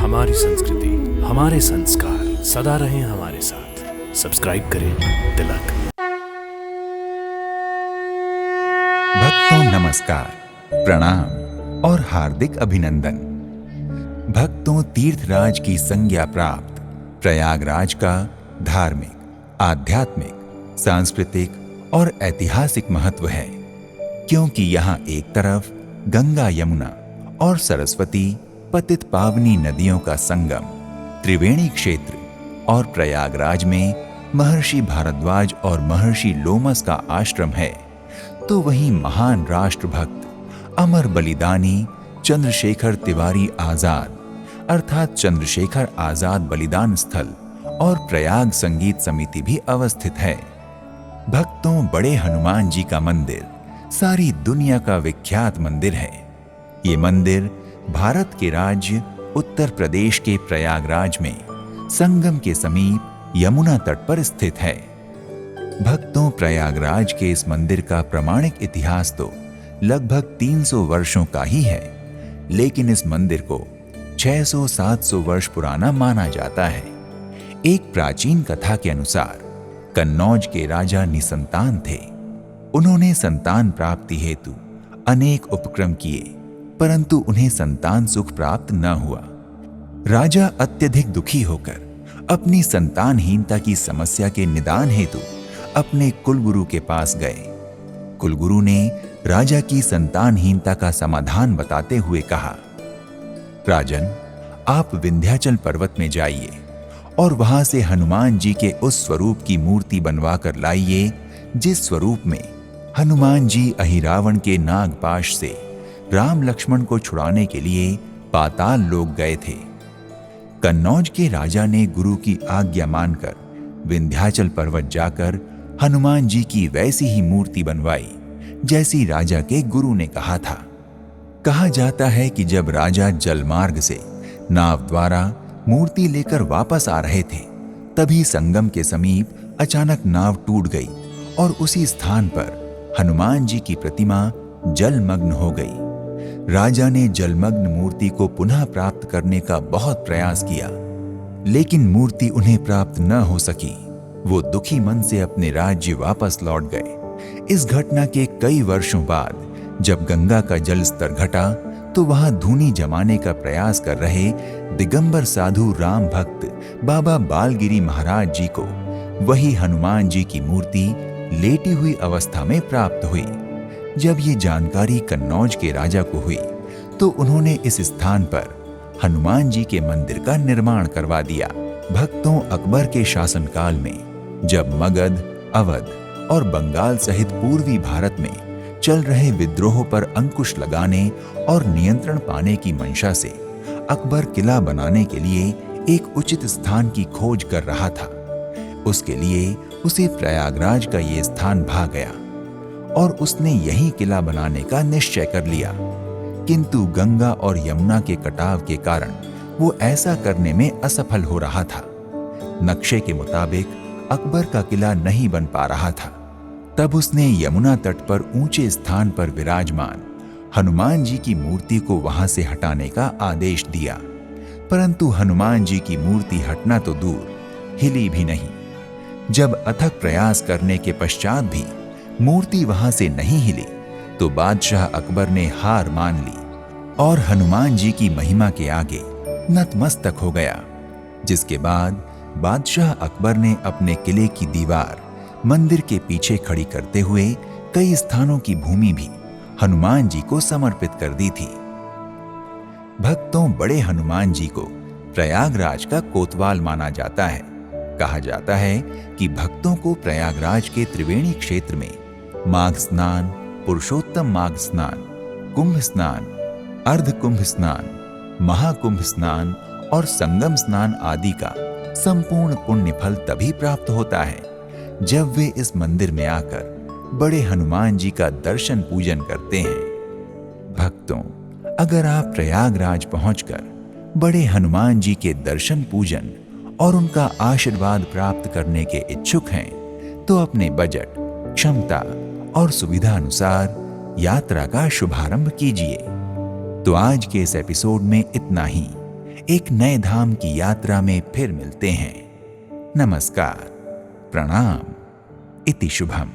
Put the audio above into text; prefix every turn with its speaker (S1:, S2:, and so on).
S1: हमारी संस्कृति, हमारे संस्कार सदा रहें हमारे साथ। सब्सक्राइब करें तिलक।
S2: भक्तों नमस्कार, प्रणाम और हार्दिक अभिनंदन। भक्तों, तीर्थराज की संज्ञा प्राप्त प्रयागराज का धार्मिक, आध्यात्मिक, सांस्कृतिक और ऐतिहासिक महत्व है, क्योंकि यहाँ एक तरफ गंगा, यमुना और सरस्वती पतित पावनी नदियों का संगम त्रिवेणी क्षेत्र और प्रयागराज में महर्षि भारद्वाज और महर्षि लोमस का आश्रम है, तो वहीं महान राष्ट्रभक्त अमर बलिदानी चंद्रशेखर तिवारी आजाद अर्थात चंद्रशेखर आजाद बलिदान स्थल और प्रयाग संगीत समिति भी अवस्थित है। भक्तों, बड़े हनुमान जी का मंदिर सारी दुनिया का विख्यात मंदिर है। ये मंदिर भारत के राज्य उत्तर प्रदेश के प्रयागराज में संगम के समीप यमुना तट पर स्थित है। भक्तों, प्रयागराज के इस मंदिर का प्रामाणिक इतिहास तो लगभग 300 वर्षों का ही है, लेकिन इस मंदिर को 600-700 वर्ष पुराना माना जाता है। एक प्राचीन कथा के अनुसार कन्नौज के राजा निसंतान थे। उन्होंने संतान प्राप्ति हेतु अनेक उपक्रम किए, परंतु उन्हें संतान सुख प्राप्त न हुआ। राजा अत्यधिक दुखी होकर अपनी संतानहीनता की समस्या के निदान हेतु अपने कुलगुरु के पास गए। कुलगुरु ने राजा की संतानहीनता का समाधान बताते हुए कहा, राजन, आप विंध्याचल पर्वत में जाइए और वहां से हनुमान जी के उस स्वरूप की मूर्ति बनवा कर लाइए जिस स्वरूप में हनुमान जी अहिरावण के नागपाश से राम लक्ष्मण को छुड़ाने के लिए पाताल लोक गए थे। कन्नौज के राजा ने गुरु की आज्ञा मानकर विंध्याचल पर्वत जाकर हनुमान जी की वैसी ही मूर्ति बनवाई जैसी राजा के गुरु ने कहा था। कहा जाता है कि जब राजा जलमार्ग से नाव द्वारा मूर्ति लेकर वापस आ रहे थे, तभी संगम के समीप अचानक नाव टूट गई और उसी स्थान पर हनुमान जी की प्रतिमा जलमग्न हो गई। राजा ने जलमग्न मूर्ति को पुनः प्राप्त करने का बहुत प्रयास किया, लेकिन मूर्ति उन्हें प्राप्त न हो सकी। वो दुखी मन से अपने राज्य वापस लौट गए। इस घटना के कई वर्षों बाद जब गंगा का जल स्तर घटा, तो वहां धूनी जमाने का प्रयास कर रहे दिगंबर साधु राम भक्त बाबा बालगिरी महाराज जी को वही हनुमान जी की मूर्ति लेटी हुई अवस्था में प्राप्त हुई। जब ये जानकारी कन्नौज के राजा को हुई, तो उन्होंने इस स्थान पर हनुमान जी के मंदिर का निर्माण करवा दिया। भक्तों, अकबर के शासनकाल में जब मगध, अवध और बंगाल सहित पूर्वी भारत में चल रहे विद्रोहों पर अंकुश लगाने और नियंत्रण पाने की मंशा से अकबर किला बनाने के लिए एक उचित स्थान की खोज कर रहा था। उसके लिए उसे प्रयागराज का ये स्थान भा गया और उसने यही किला बनाने का निश्चय कर लिया, किंतु गंगा और यमुना के कटाव के कारण वो ऐसा करने में असफल हो रहा था। नक्शे के मुताबिक अकबर का किला नहीं बन पा रहा था। तब उसने यमुना तट पर ऊंचे स्थान पर विराजमान हनुमान जी की मूर्ति को वहां से हटाने का आदेश दिया, परंतु हनुमान जी की मूर्ति हटना तो दूर, हिली भी नहीं। जब अथक प्रयास करने के पश्चात भी मूर्ति वहां से नहीं हिली, तो बादशाह अकबर ने हार मान ली और हनुमान जी की महिमा के आगे नतमस्तक हो गया। जिसके बाद बादशाह अकबर ने अपने किले की दीवार मंदिर के पीछे खड़ी करते हुए कई स्थानों की भूमि भी हनुमान जी को समर्पित कर दी थी। भक्तों, बड़े हनुमान जी को प्रयागराज का कोतवाल माना जाता है। कहा जाता है कि भक्तों को प्रयागराज के त्रिवेणी क्षेत्र में माघ स्नान, पुरुषोत्तम माघ स्नान, कुंभ स्नान, अर्ध कुंभ स्नान, महाकुंभ स्नान और संगम स्नान आदि का संपूर्ण पुण्य फल तभी प्राप्त होता है जब वे इस मंदिर में आकर बड़े हनुमान जी का दर्शन पूजन करते हैं। भक्तों, अगर आप प्रयागराज पहुंचकर बड़े हनुमान जी के दर्शन पूजन और उनका आशीर्वाद प्राप्त करने के इच्छुक हैं, तो अपने बजट, क्षमता और सुविधा अनुसार यात्रा का शुभारंभ कीजिए। तो आज के इस एपिसोड में इतना ही। एक नए धाम की यात्रा में फिर मिलते हैं। नमस्कार, प्रणाम, इति शुभम।